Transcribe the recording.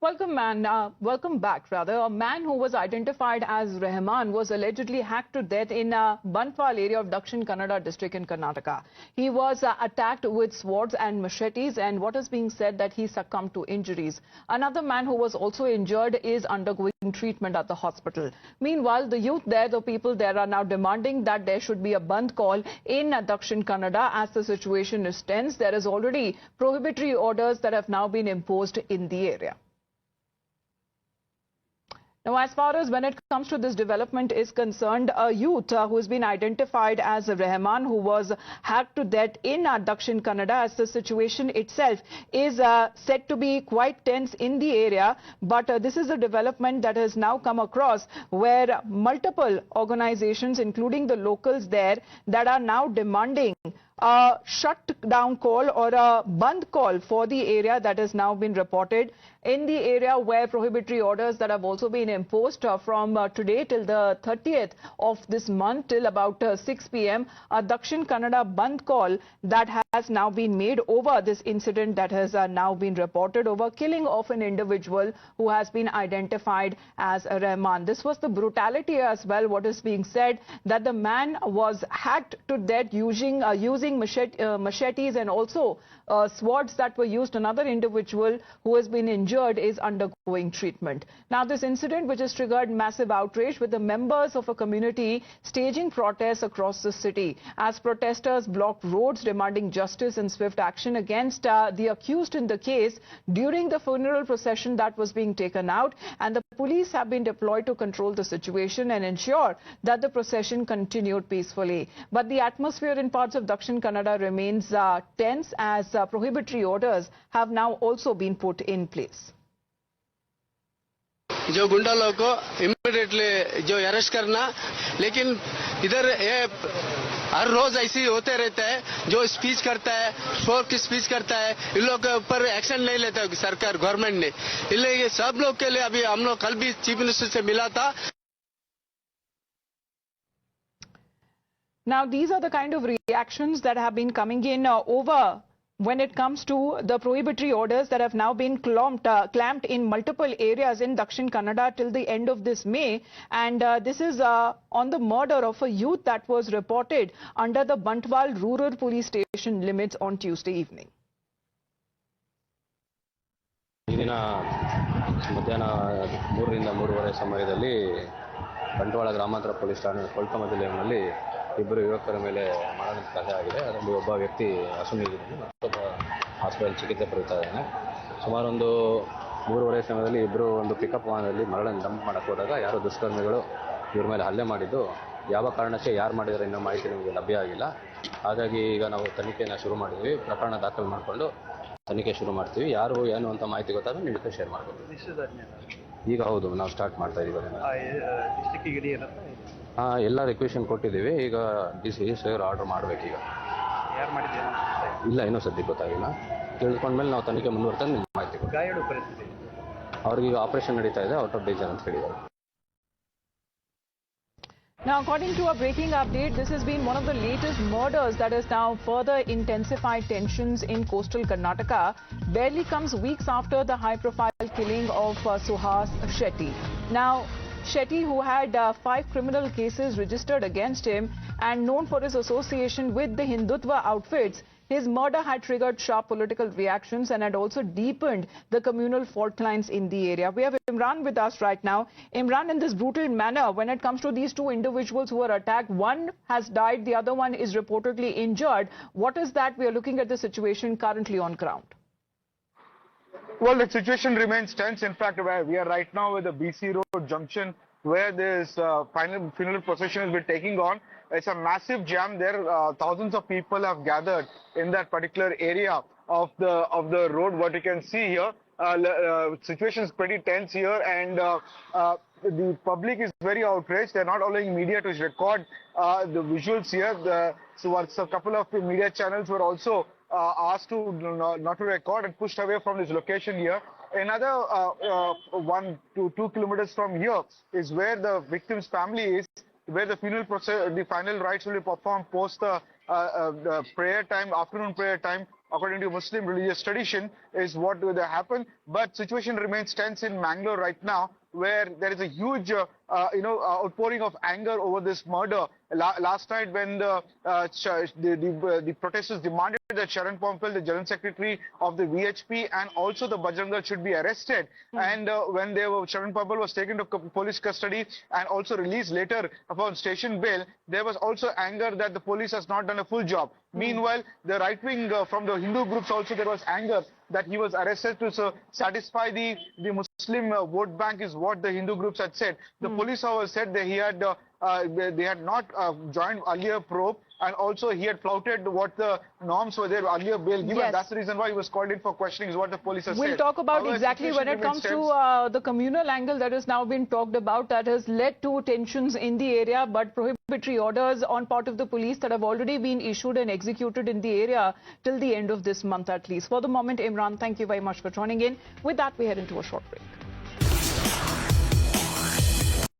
Welcome back, rather. A man who was identified as Rahman was allegedly hacked to death in Bantwal area of Dakshin Kannada district in Karnataka. He was attacked with swords and machetes, and what is being said that he succumbed to injuries. Another man who was also injured is undergoing treatment at the hospital. Meanwhile, the youth there, the people there are now demanding that there should be a Bandh call in Dakshin Kannada as the situation is tense. There is already prohibitory orders that have now been imposed in the area. Now, as far as when it comes to this development is concerned, a youth who has been identified as Rahman, who was hacked to death in Dakshin Kannada, as the situation itself is said to be quite tense in the area. But this is a development that has now come across where multiple organizations, including the locals there, that are now demanding a shut-down call or a Bandh call for the area that has now been reported. In the area where prohibitory orders that have also been imposed from today till the 30th of this month till about 6 p.m. A Dakshin Kannada Bandh call that has now been made over this incident that has now been reported over killing of an individual who has been identified as Rahman. This was the brutality as well. What is being said that the man was hacked to death using machetes and also swords that were used. Another individual who has been injured is undergoing treatment. Now, this incident which has triggered massive outrage with the members of a community staging protests across the city as protesters blocked roads demanding justice and swift action against the accused in the case during the funeral procession that was being taken out, and the police have been deployed to control the situation and ensure that the procession continued peacefully. But the atmosphere in parts of Dakshin Kannada remains tense as prohibitory orders have now also been put in place. जो गुंडा लोगों को immediately जो arrest करना, लेकिन इधर ये हर रोज ऐसे ही होते रहता है. जो स्पीच करता है, शोर की स्पीच करता है, इन लोगों के ऊपर एक्शन नहीं लेता सरकार, गवर्नमेंट ने. इसलिए सब लोग के लिए अभी हम लोग कल भी चीफ मिनिस्टर से मिला था. Now, these are the kind of reactions that have been coming in over when it comes to the prohibitory orders that have now been clamped in multiple areas in Dakshin Kannada till the end of this May. And this is on the murder of a youth that was reported under the Bantwal rural police station limits on Tuesday evening. ದಿನ ಮಧ್ಯಾಹ್ನ 3 ರಿಂದ 3:30 ಸಮಯದಲ್ಲಿ ಬಂಟ್ವಾಳ ಗ್ರಾಮಾಂತರ police ಠಾಣೆ ಕೊಲ್ಕಮದಲ್ಲಿ ಇಬ್ಬರು ಯುವಕರ ಮೇಲೆ ಮರಣದ ಕಥೆ ಆಗಿದೆ. ಅದರಲ್ಲಿ ಒಬ್ಬ ವ್ಯಕ್ತಿ ಅಸುನೀಗಿದ್ದಾನೆ, ಮತ್ತೊಬ್ಬ ಹಾಸ್ಪಿಟಲ್ ಚಿಕಿತ್ಸೆ ಪಡೆಯುತ್ತಾ ಇದ್ದಾನೆ. ಸುಮಾರು ಒಂದು 3:30 ಸಮಯದಲ್ಲಿ ಇಬ್ಬರು ಒಂದು ಪಿಕಪ್ ವಾಹನದಲ್ಲಿ ಮರಳ ಡಂಪ್ ಮಾಡಕ್ಕೆ ಹೋದಾಗ ಯಾರೋ ದುಷ್ಕರ್ಮಿಗಳು ಇವ್ರ ಮೇಲೆ ಹಲ್ಲೆ ಮಾಡಿದ್ದು, ಯಾವ ಕಾರಣಕ್ಕೆ ಯಾರು ಮಾಡಿದರೆ ಇನ್ನೂ ಮಾಹಿತಿ ನಮಗೆ ಲಭ್ಯ ಆಗಿಲ್ಲ. ಹಾಗಾಗಿ ಈಗ ನಾವು ತನಿಖೆಯನ್ನು ಶುರು ಮಾಡಿದ್ವಿ. ಪ್ರಕರಣ ದಾಖಲು ಮಾಡಿಕೊಂಡು ತನಿಖೆ ಶುರು ಮಾಡ್ತೀವಿ. ಯಾರು ಏನು ಅಂತ ಮಾಹಿತಿ ಗೊತ್ತಾದ್ರೆ ನಿಮ್ಮ ಜೊತೆ ಶೇರ್ ಮಾಡ್ತೀವಿ. ಈಗ ಹೌದು, ನಾವು ಸ್ಟಾರ್ಟ್ ಮಾಡ್ತಾ ಇದ್ದೀವಿ. ಎಲ್ಲ ರಿಕ್ವೆಷನ್ ಕೊಟ್ಟಿದ್ದೀವಿ. ಈಗ ಡಿಸಿ ಆರ್ಡರ್ ಮಾಡಬೇಕೀಗ. ಇಲ್ಲ, ಇನ್ನೂ ಸದ್ಯಕ್ಕೆ ಗೊತ್ತಾಗಿಲ್ಲ. ತಿಳ್ಕೊಂಡ್ಮೇಲೆ ನಾವು ತನಿಖೆ ಮುಂದುವರ್ತಾ ನಿಮ್ಗೆ ಮಾಹಿತಿ ಕೊಡ್ತೀವಿ. ಅವ್ರಿಗೀಗ ಆಪರೇಷನ್ ನಡೀತಾ ಇದೆ, ಔಟ್ ಆಫ್ ಡೇಂಜರ್ ಅಂತ ಹೇಳಿದ್ದಾರೆ. Now, according to a breaking update, this has been one of the latest murders that has now further intensified tensions in coastal Karnataka. Barely comes weeks after the high-profile killing of Suhas Shetty. Now, Shetty, who had 5 criminal cases registered against him and known for his association with the Hindutva outfits, his murder had triggered sharp political reactions and had also deepened the communal fault lines in the area. We have Imran with us right now. Imran, in this brutal manner, when it comes to these two individuals who were attacked, one has died, the other one is reportedly injured. What is that? We are looking at the situation currently on ground. Well, the situation remains tense. In fact, we are right now at the BC Road junction where this funeral procession has been taking on. It's a massive jam there. Thousands of people have gathered in that particular area of the road. What you can see here, situation is pretty tense here, and the public is very outraged. They're not allowing media to record the visuals here. So a couple of media channels were also asked to not to record and pushed away from this location here. Another 1 to 2 kilometers from here is where the victim's family is, where the funeral process, the final rites will be performed post the prayer time, afternoon prayer time. according to Muslim religious tradition, is what would happen. But situation remains tense in Mangalore right now, where there is a huge, outpouring of anger over this murder. Last night, when the protesters demanded that Sharan Pompil, the General Secretary of the VHP, and also the Bajrang Dal should be arrested, and when Sharan Pompil was taken to police custody and also released later upon station bail, there was also anger that the police has not done a full job. Meanwhile, the right wing from the Hindu groups also, there was anger that he was arrested to satisfy the Muslim vote bank, is what the Hindu groups had said. The police, however, said that they had not joined earlier probe, and also he had flouted what the norms were there earlier bail given. Yes. That's the reason why he was called in for questioning, is what the police has said. We'll talk about However, exactly when it comes to the communal angle that has now been talked about, that has led to tensions in the area, but prohibitory orders on part of the police that have already been issued and executed in the area till the end of this month at least. For the moment, Imran, thank you very much for joining in. With that, we head into a short break.